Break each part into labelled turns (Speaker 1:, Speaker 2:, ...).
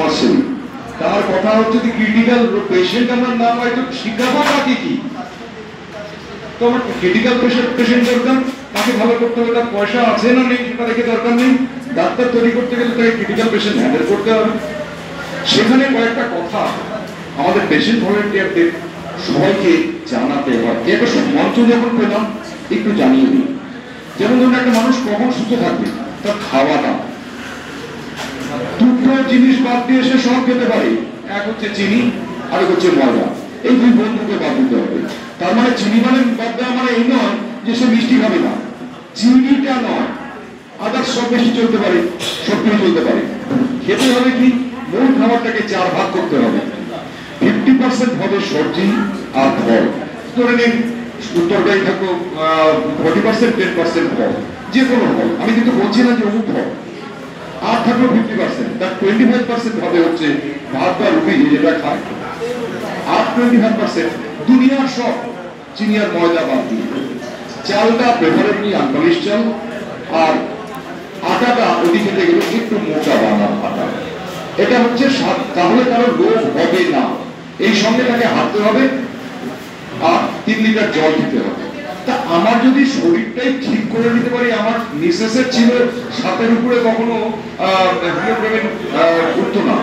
Speaker 1: Commercial, তার কথা হচ্ছে যে ক্রিটিক্যাল পেশেন্ট আমরা না পাই তো শিখাবো তাকে কি? তো আমার ক্রিটিক্যাল পেশেন্ট দরকার, তাকে ভালো করতে হবে, তার পয়সা আছে না নেই সেটা দেখে দরকার নেই। ডাক্তার তৈরি করতে গেলে তাকে ক্রিটিক্যাল পেশেন্ট হ্যান্ডেল করতে হবে। সেখানে কয়েকটা কথা আমাদের পেশেন্ট ভলেন্টিয়ারদের সবাইকে জানাতে হয়। একটা মঞ্চ যখন পেলাম একটু জানিয়ে দিই। যেমন ধরুন একটা মানুষ কখন সুস্থ থাকবে, তার খাওয়াটা, দুটো জিনিস বাদ দিয়ে সে সব খেতে পারে। এক হচ্ছে চিনি, আর হচ্ছে ময়দা। এই দুই বন্ধুকে বাদ দিতে হবে। তার মানে চিনি মানে বাদ দেওয়া মানে এই নয় যে সে মিষ্টি খাবে না, চিনিটা নয়, আদার্স সব বেশি চলতে পারে, সব কিছু চলতে পারে। খেতে হবে কি, মূল খাবারটাকে 4 ভাগ করতে হবে। 50% হবে সবজি আর ফল। ধরে নিন তরকারি থাকলো 40%, 10% ফল, যে কোনো ফল। আমি কিন্তু বলছি না যে অমুক ফল। আর থাকলো 50%, তার 25% হবে হচ্ছে ভাত বা রুটি যেটা খায়। আর 25% দুনিয়ার সব চিনি আর ময়দা বাদ দিয়ে। চালটা প্রেফারেবলি আনপলিশ চাল, আর আটাটা ওটি খেতে গেলে একটু মোটা বানার আটা। এটা হচ্ছে তাহলে কারো রোগ হবে না। এই সঙ্গে তাকে হাঁটতে হবে আর 3 লিটার জল খেতে হবে। তা আমার যদি শরীরটাই ঠিক করে নিতে পারি, আমার নিঃশ্বাসের ছিল 7-এর উপরে কখনো হিমোগ্লোবিন উঠতো না,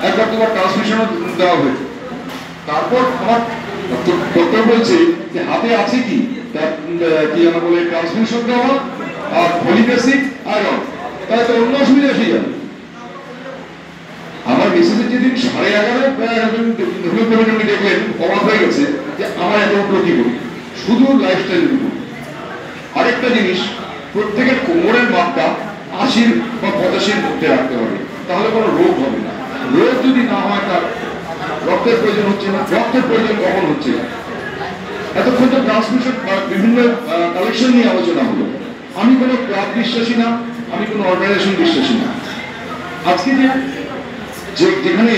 Speaker 1: একবার তোমার ট্রান্সমিশনও দেওয়া হয়েছে। তারপর আমার ডক্টর বলছে যে হাতে আছে কি, কি আমরা বলে ট্রান্সমিশন দেওয়া আর ফলিক অ্যাসিড আয়রন, তাহলে তো অন্য অসুবিধা এসে যাবে। আমার মেসেজের যেদিন 11:30 হিমোগ্লোবিন দেখলেন অবাক হয়ে গেছে যে আমার এত উঠলো কি করি, শুধু লাইফস্টাইলের উপর। আরেকটা জিনিস, প্রত্যেকের কোমরের মাপটা 80 বা 85-এর মধ্যে রাখতে হবে, তাহলে কোনো রোগ হবে না। রোগ যদি না হয় তার রক্তের প্রয়োজন হচ্ছে না। রক্তের প্রয়োজন কখন হচ্ছে? এতক্ষণ তো ট্রান্সমিশন বিভিন্ন কালেকশন নিয়ে আলোচনা হলো। আমি কোনো ক্লাব বিশ্বাসী না, আমি কোনো অর্গানাইজেশন বিশ্বাসী না। আজকে যেখানে